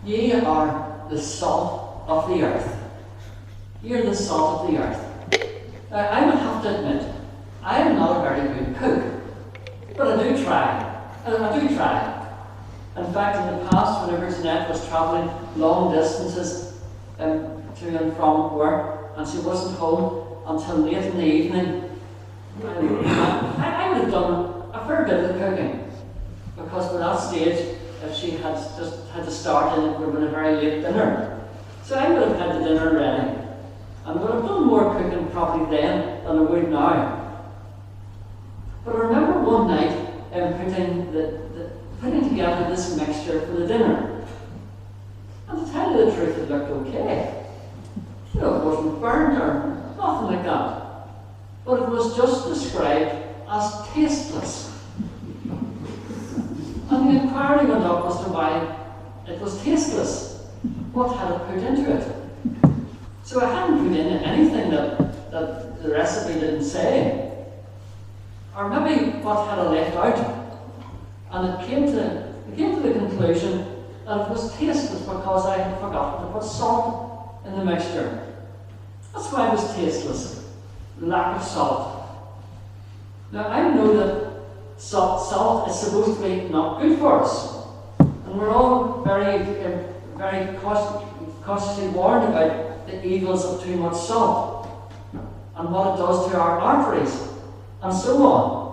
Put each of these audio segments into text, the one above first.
Ye are the salt of the earth. You're the salt of the earth. Now, I would have to admit, I am not a very good cook, but I do try. I do try. In fact, in the past, whenever Jeanette was travelling long distances to and from work, and she wasn't home until late in the evening, I would have done a fair bit of the cooking, because by that stage, if she had just had to start in, it would have been a very late dinner. So I would have had the dinner ready, and would have done more cooking probably then than I would now. But I remember one night putting together this mixture for the dinner. And to tell you the truth, it looked okay. You know, it wasn't burnt or nothing like that. But it was just described as tasteless. And the inquiry went up as to why it was tasteless. What had it put into it? So I hadn't put in anything that the recipe didn't say. Or maybe what had I left out? And it came to the conclusion that it was tasteless because I had forgotten to put salt in the mixture. That's why it was tasteless. Lack of salt. Now I know that salt is supposed to be not good for us. And we're all very cautiously warned about the evils of too much salt and what it does to our arteries and so on.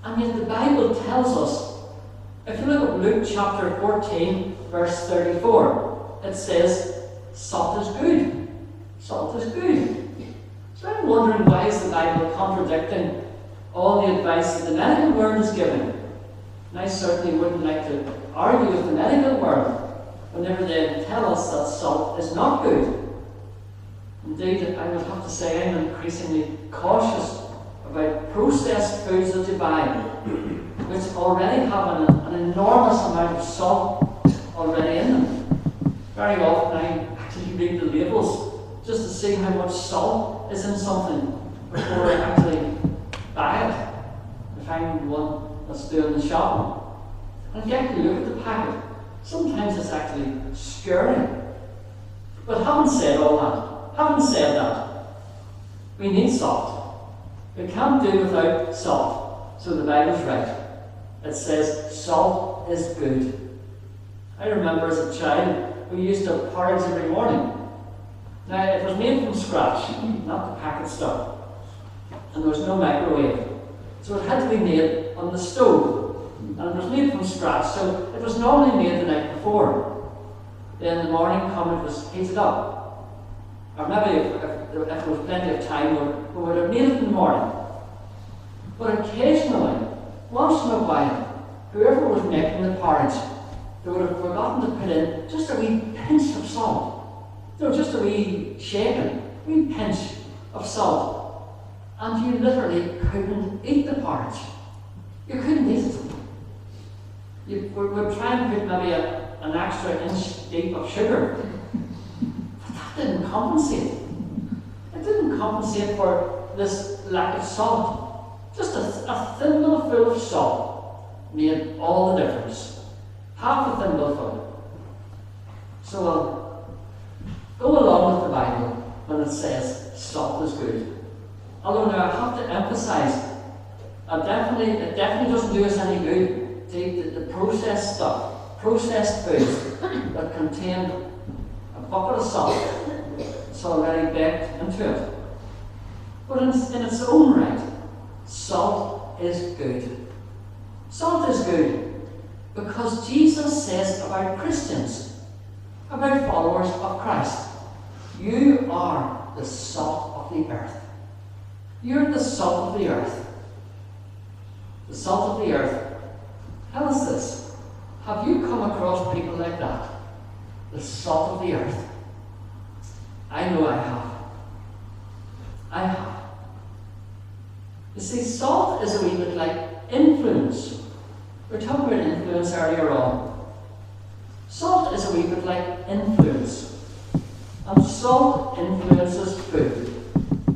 And yet the Bible tells us, if you look at Luke chapter 14, verse 34, it says, salt is good. Salt is good. So I'm wondering, why is the Bible contradicting all the advice that the medical world is giving? And I certainly wouldn't like to argue with the medical world whenever they tell us that salt is not good. Indeed, I would have to say I'm increasingly cautious about processed foods that you buy, which already have an enormous amount of salt already in them. Very often I actually read the labels just to see how much salt is in something before I actually buy it, if I'm the one that's doing the shopping. And get to look at the packet. Sometimes it's actually scary. But having said all that, having said that, we need salt. We can't do without salt. So the Bible's right. It says salt is good. I remember as a child, we used to have porridge every morning. Now, it was made from scratch, not the packet stuff. And there was no microwave. So it had to be made on the stove. And it was made from scratch, so it was normally made the night before. Then in the morning, it was heated up. Or maybe if there was plenty of time, we would have made it in the morning. But occasionally, once in a while, whoever was making the porridge, they would have forgotten to put in just a wee pinch of salt. Just a wee shaken, wee pinch of salt. And you literally couldn't eat the porridge. You couldn't eat it. You would try and put maybe an extra inch deep of sugar. But that didn't compensate. It didn't compensate for this lack of salt. Just a thimble full of salt made all the difference. Half a thimbleful. So go along with the Bible when it says salt is good. Although now I have to emphasize, it definitely doesn't do us any good to eat the processed stuff, processed foods that contain a bucket of salt. It's already baked into it. But in its own right, salt is good. Salt is good because Jesus says about Christians, about followers of Christ, you are the salt of the earth. You're the salt of the earth. The salt of the earth. Tell us this. Have you come across people like that? The salt of the earth. I know I have. I have. You see, salt is a wee bit like influence. We were talking about influence earlier on. Salt is a wee bit like influence. And salt influences food.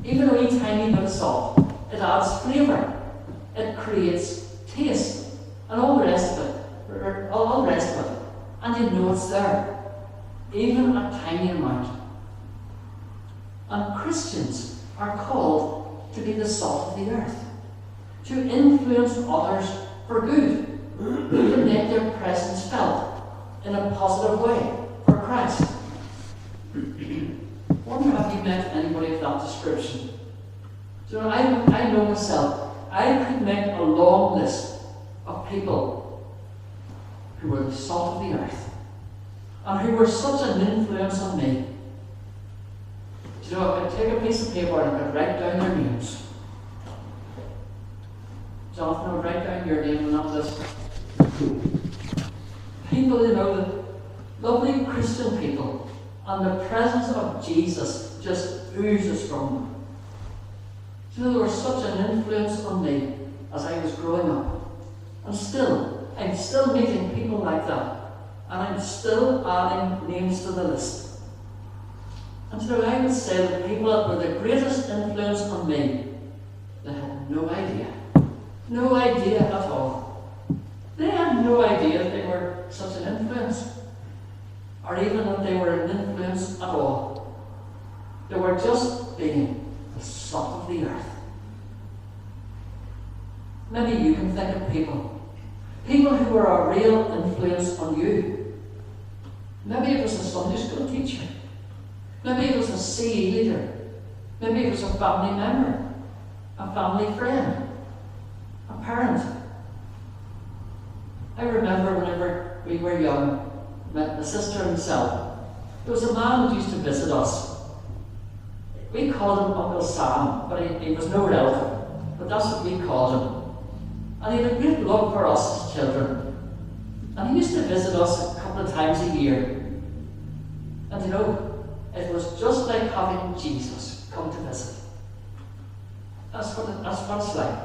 Even a wee tiny bit of salt. It adds flavour. It creates taste. And all the rest of it. And you know it's there, even a tiny amount. And Christians are called to be the salt of the earth, to influence others for good, to make their presence felt in a positive way for Christ. Wonder, have you met anybody of that description? Do you know, I know myself, I could make a long list of people who were the salt of the earth and who were such an influence on me. Do you know, I could take a piece of paper and I could write down their names. Jonathan, I would write down your name on that list. People, you know, the lovely Christian people, and the presence of Jesus just oozes from them. You know, they were such an influence on me as I was growing up. And still, I'm still meeting people like that. And I'm still adding names to the list. And so I would say the people that were the greatest influence on me, they had no idea. No idea at all. They had no idea they were such an influence. Or even that they were an influence at all. They were just being the salt of the earth. Maybe you can think of people who were a real influence on you. Maybe it was a Sunday school teacher. Maybe it was a CE leader. Maybe it was a family member, a family friend, a parent. I remember whenever we were young, my sister and myself, there was a man who used to visit us. We called him Uncle Sam, but he was no relative, but that's what we called him. And he had a great love for us as children. And he used to visit us a couple of times a year. And you know, it was just like having Jesus come to visit. That's what it's like.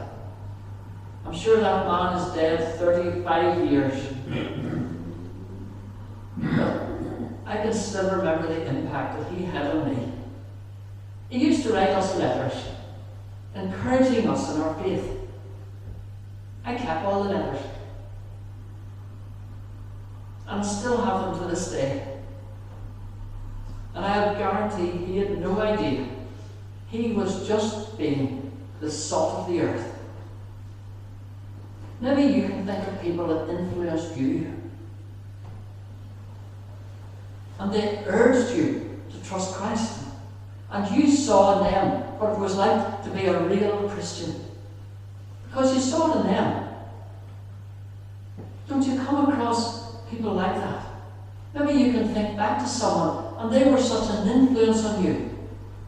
I'm sure that man is dead 35 years. But I can still remember the impact that he had on me. He used to write us letters, encouraging us in our faith. I kept all the letters. And still have them to this day. And I guarantee he had no idea. He was just being the salt of the earth. Maybe you can think of people that influenced you. And they urged you to trust Christ. And you saw in them what it was like to be a real Christian. Because you saw it in them. Don't you come across people like that? Maybe you can think back to someone and they were such an influence on you.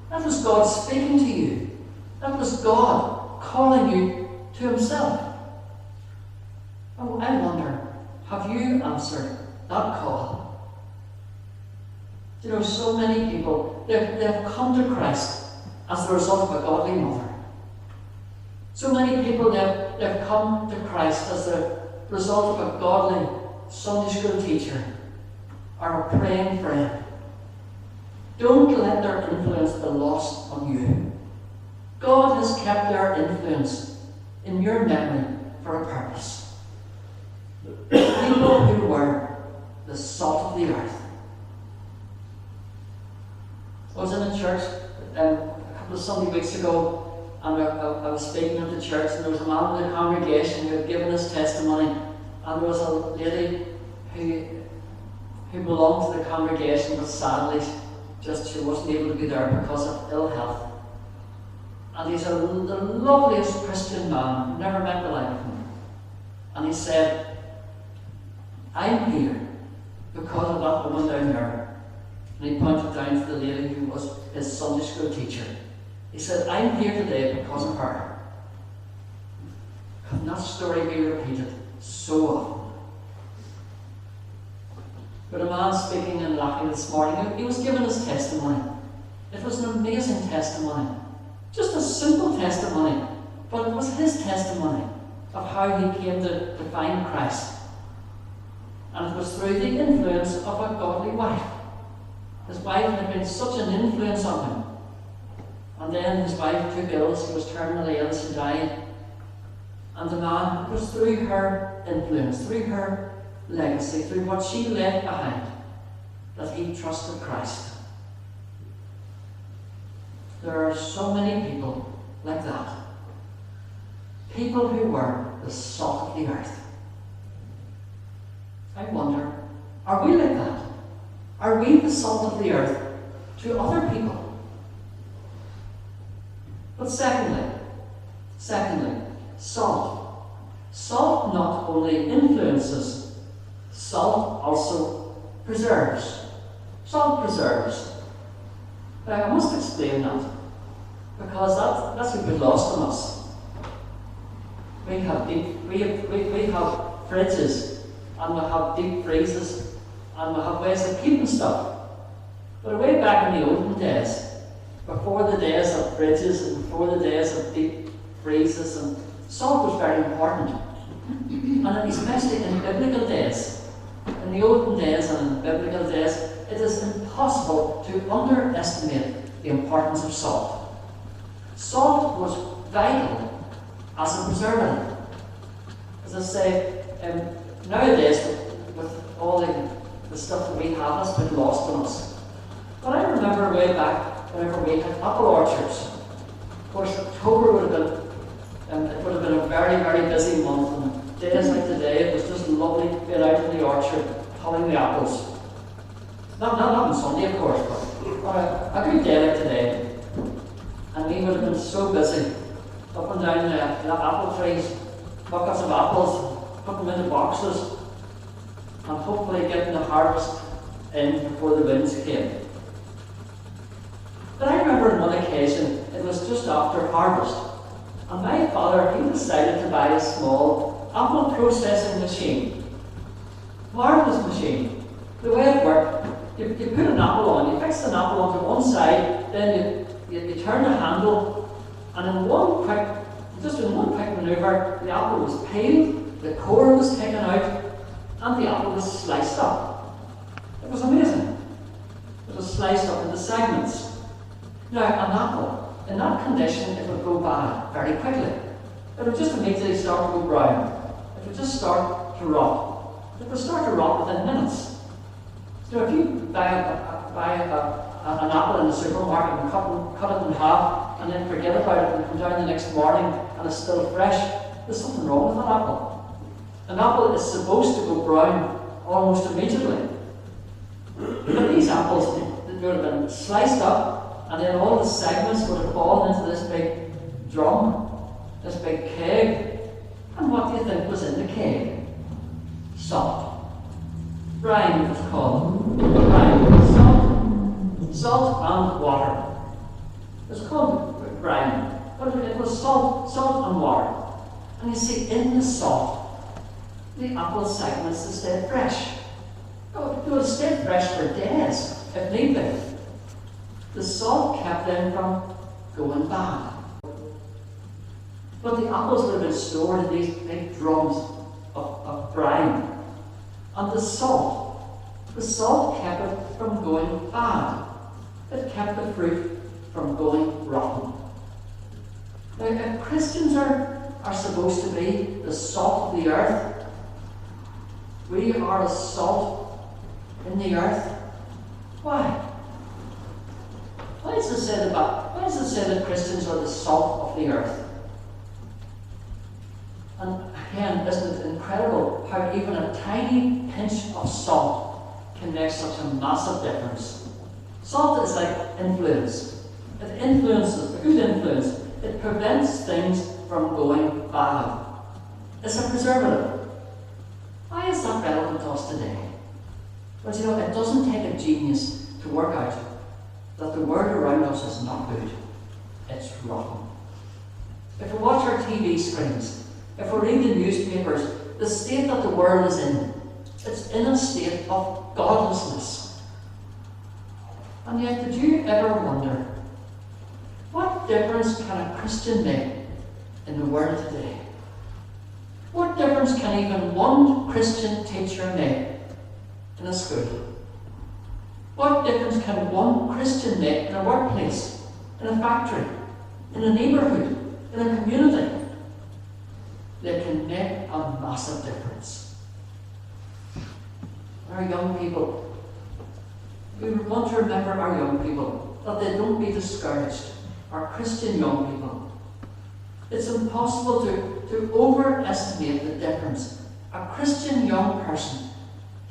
That was God speaking to you. That was God calling you to himself. Oh, I wonder, have you answered that call? You know, so many people, they've come to Christ as the result of a godly mother. So many people, they've come to Christ as the result of a godly Sunday school teacher or a praying friend. Don't let their influence be lost on you. God has kept their influence in your memory for a purpose. People who were the salt of the earth. I was in a church a couple of Sunday weeks ago, and I was speaking at the church, and there was a man in the congregation who had given his testimony, and there was a lady who belonged to the congregation, but sadly she wasn't able to be there because of ill health. And he's the loveliest Christian man, never met the like of him. And he said, I'm here because of that woman down there. And he pointed down to the lady who was his Sunday school teacher. He said, I'm here today because of her. Can that story be repeated so often? But a man speaking in Lacking this morning, he was giving his testimony. It was an amazing testimony. Just a simple testimony, but it was his testimony of how he came to find Christ. And it was through the influence of a godly wife. His wife had been such an influence on him. And then his wife took ill, she was terminally ill, she died. And the man, it was through her influence, through her legacy, through what she left behind, that he trusted Christ. There are so many people like that. People who were the salt of the earth. I wonder, are we like that? Are we the salt of the earth to other people? But secondly, salt. Salt not only influences, salt also preserves. Salt preserves. Now, I must explain that, because that's a bit lost on us. We have fridges, and we have deep freezes, and we have ways of keeping stuff. But way back in the olden days, before the days of fridges and before the days of deep freezes, and salt was very important. And especially in biblical days, in the olden days and in biblical days, it is impossible to underestimate the importance of salt. Salt was vital as a preservative. As I say, nowadays, with all the stuff that we have, it's been lost on us. But I remember way back whenever we had apple orchards. Of course, October would have been a very, very busy month, and days like today, it was just lovely to get out in the orchard, pulling the apples. Not on Sunday, of course, but a good day like today. And we would have been so busy, up and down the apple trees, buckets of apples, putting them into boxes, and hopefully getting the harvest in before the winds came. But I remember on one occasion, it was just after harvest, and my father, he decided to buy a small apple processing machine. Marvellous machine. The way it worked, you put an apple on, you fix an apple onto one side, then you turn the handle, and in one quick manoeuvre, the apple was peeled, the core was taken out, and the apple was sliced up. It was amazing. It was sliced up into segments. Now, an apple, in that condition, it would go bad very quickly. It would just immediately start to go brown. It would just start to rot. It would start to rot within minutes. So if you buy an apple in the supermarket and cut it in half, and then forget about it and come down the next morning and it's still fresh, there's something wrong with an apple. An apple is supposed to go brown almost immediately. But these apples, they would have been sliced up, and then all the segments would have fallen into this big drum, this big keg. And what do you think was in the keg? Salt. Brine, it was called. Brine. Salt and water. It was called brine, but it was salt and water. And you see, in the salt, the apple segments, they stayed fresh. They would stay fresh for days, if need be. The salt kept them from going bad. But the apples would have been stored in these big drums of brine. And the salt kept it from going bad. It kept the fruit from going rotten. Now, if Christians are supposed to be the salt of the earth, we are a salt in the earth. Why? Why does it say that Christians are the salt of the earth? And again, isn't it incredible how even a tiny pinch of salt can make such a massive difference? Salt is like influence. It influences, a good influence. It prevents things from going bad. It's a preservative. Why is that relevant to us today? Well, you know, it doesn't take a genius to work out that the world around us is not good. It's rotten. If we watch our TV screens, if we read the newspapers, the state that the world is in, it's in a state of godlessness. And yet, did you ever wonder, what difference can a Christian make in the world today? What difference can even one Christian teacher make in a school? What difference can one Christian make in a workplace, in a factory, in a neighbourhood, in a community? They can make a massive difference. our young people. We want to remember our young people, that they don't be discouraged, our Christian young people. It's impossible to overestimate the difference a Christian young person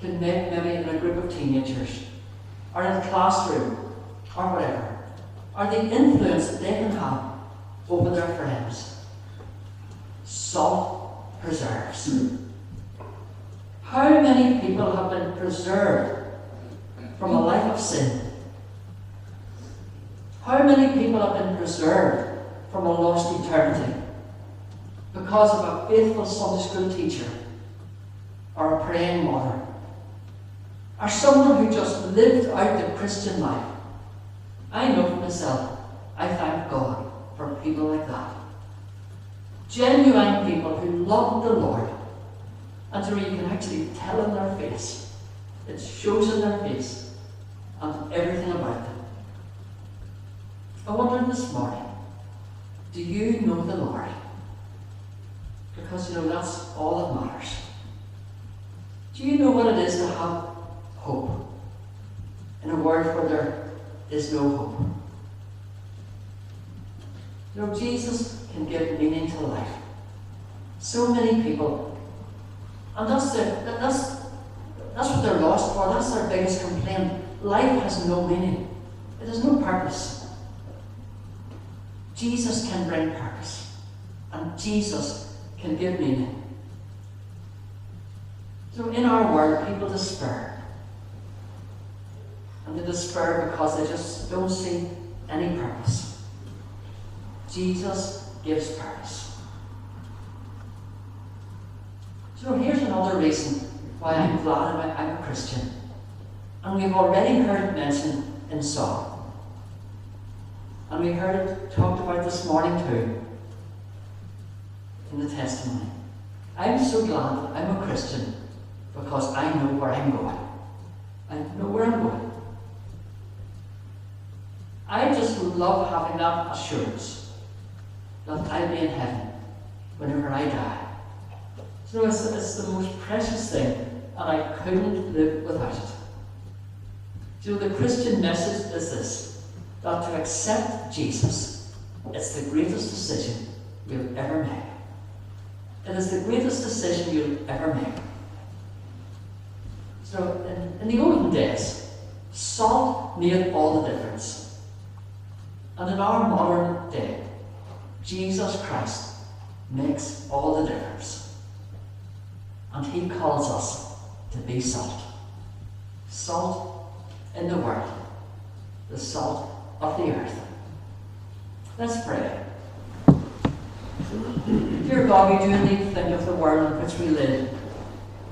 can make maybe in a group of teenagers, or in a classroom, or whatever, or the influence that they can have over their friends. Salt preserves. How many people have been preserved from a life of sin? How many people have been preserved from a lost eternity because of a faithful Sunday school teacher, or a praying mother, or someone who just lived out the Christian life? I know for myself, I thank God for people like that. Genuine people who love the Lord, and so you can actually tell in their face. It shows in their face and everything about them. I wonder this morning, do you know the Lord? Because that's all that matters. Do you know what it is to have hope in a world where there is no hope? Jesus can give meaning to life. So many people, and that's what they're lost for. That's their biggest complaint. Life has no meaning. It has no purpose. Jesus can bring purpose, and Jesus can give meaning. So in our world, people despair. And they despair because they just don't see any purpose. Jesus gives purpose. So here's another reason why I'm glad I'm a Christian. And we've already heard it mentioned in song. And we heard it talked about this morning too, in the testimony. I'm so glad I'm a Christian because I know where I'm going. I know where I'm going. I just love having that assurance that I'll be in heaven whenever I die. So it's the most precious thing, and I couldn't live without it. So the Christian message is this, that to accept Jesus, it's the greatest decision you'll ever make. It is the greatest decision you'll ever make. So in the olden days, salt made all the difference. And in our modern day, Jesus Christ makes all the difference. And he calls us to be salt. Salt in the world. The salt of the earth. Let's pray. Dear God, we do indeed think of the world in which we live.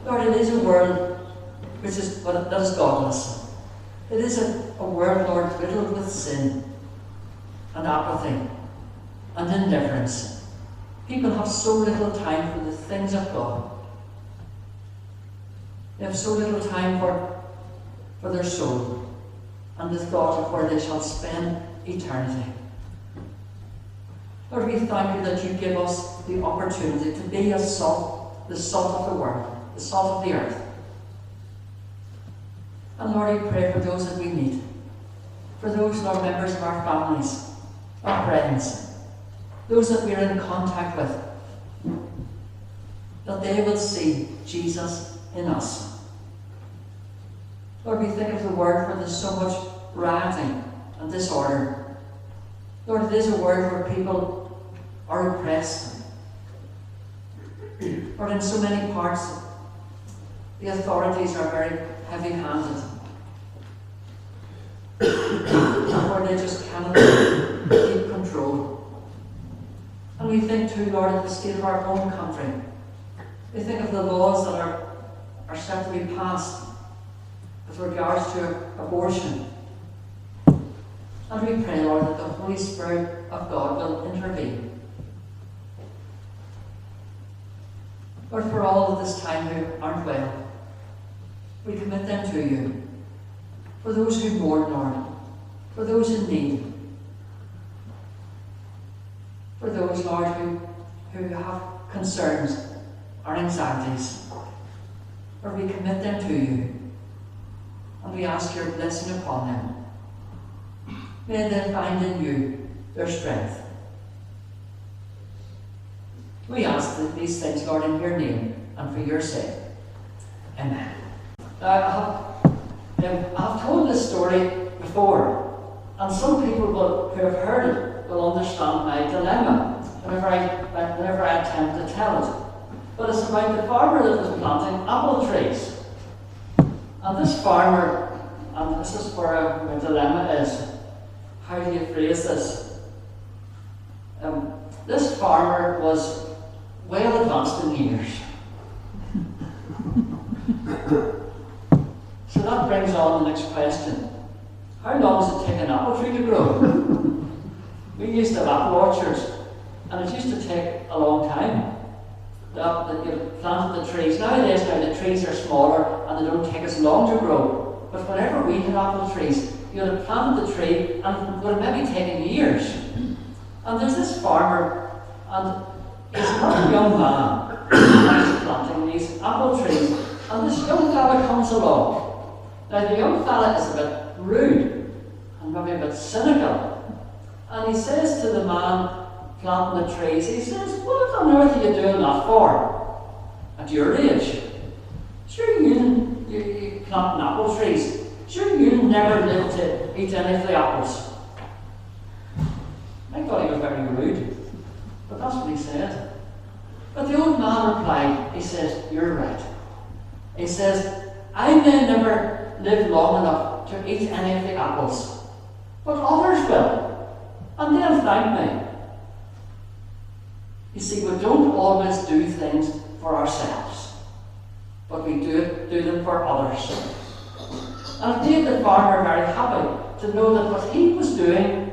Lord, it is a world that is godless. It is a world, Lord, riddled with sin and apathy and indifference. People have so little time for the things of God. They have so little time for their soul and the thought of where they shall spend eternity. Lord, we thank you that you give us the opportunity to be as salt, the salt of the world, the salt of the earth. And Lord, we pray for those that we meet, for those, Lord, members of our families, our friends, those that we are in contact with, that they will see Jesus in us. Lord, we think of the world where there's so much rioting and disorder. Lord, it is a world where people are oppressed. Lord, in so many parts, the authorities are very heavy-handed. Where they just cannot keep control. And we think too, Lord, of the state of our own country. We think of the laws that are set to be passed with regards to abortion. And we pray, Lord, that the Holy Spirit of God will intervene. Lord, for all of this time who aren't well, we commit them to you. For those who mourn, Lord, for those in need, for those, Lord, who have concerns or anxieties, Lord, we commit them to you. and we ask your blessing upon them. May they find in you their strength. We ask these things, Lord, in your name and for your sake. Amen. I've told this story before, and some people who have heard it will understand my dilemma whenever I attempt to tell it. But it's about the farmer that was planting apple trees. And this farmer, and this is where my dilemma is, how do you phrase this? This farmer was well advanced in years. So that brings on the next question. How long does it take an apple tree to grow? We used to have apple orchards, and it used to take a long time. You planted the trees. Nowadays, the trees are smaller and they don't take as long to grow. But whenever we had apple trees, you would have planted the tree and it would have maybe taken years. And there's this farmer, and he's not a young man, and he's planting these apple trees. And this young fella comes along. Now, the young fella is a bit rude and maybe a bit cynical. And he says to the man planting the trees, he says, "What on earth are you doing that for? At your age? Sure, you planting apple trees. Sure, you never lived to eat any of the apples." I thought he was very rude, but that's what he said. But the old man replied, he says, "You're right." He says, "I may never live long enough to eat any of the apples, but others will, and they'll thank me." You see, we don't always do things for ourselves, but we do them for others. And it made the farmer very happy to know that what he was doing,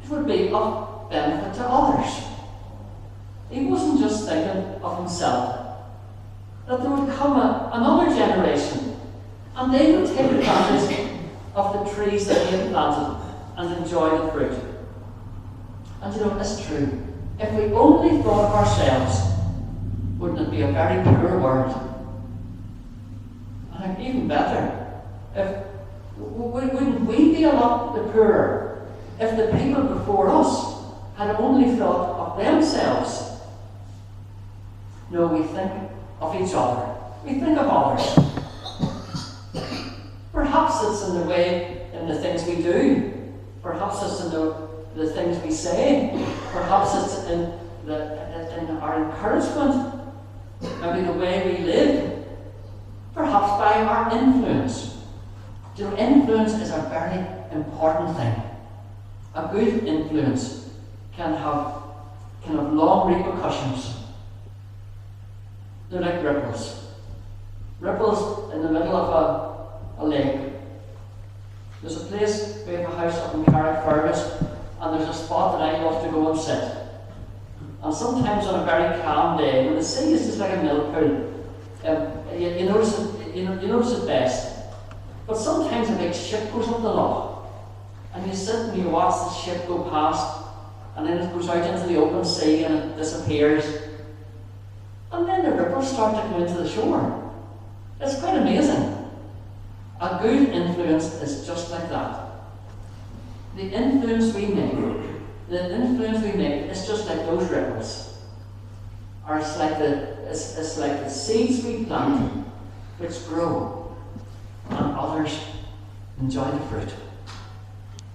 it would be of benefit to others. He wasn't just thinking of himself, that there would come another generation, and they would take advantage of the trees that he had planted and enjoy the fruit. And you know, it's true. If we only thought of ourselves, wouldn't it be a very poor world? And even better, wouldn't we be a lot the poorer if the people before us had only thought of themselves? No, we think of each other. We think of others. Perhaps it's in the things we do. Perhaps it's in the things we say. Perhaps it's in our encouragement. Maybe the way we live. Perhaps by our influence. You know, influence is a very important thing. A good influence can have long repercussions. They're like ripples. Ripples in the middle of a lake. There's a place, we have a house up in Carrickfergus, and there's a spot that I love to go and sit. And sometimes on a very calm day, when the sea is just like a mill pool, you notice it best. But sometimes a big ship goes up the loch, and you sit and you watch the ship go past, and then it goes out into the open sea and it disappears. And then the ripples start to come into the shore. It's quite amazing. A good influence is just like that. The influence we make is just like those ripples. Or it's like the seeds we plant, which grow, and others enjoy the fruit.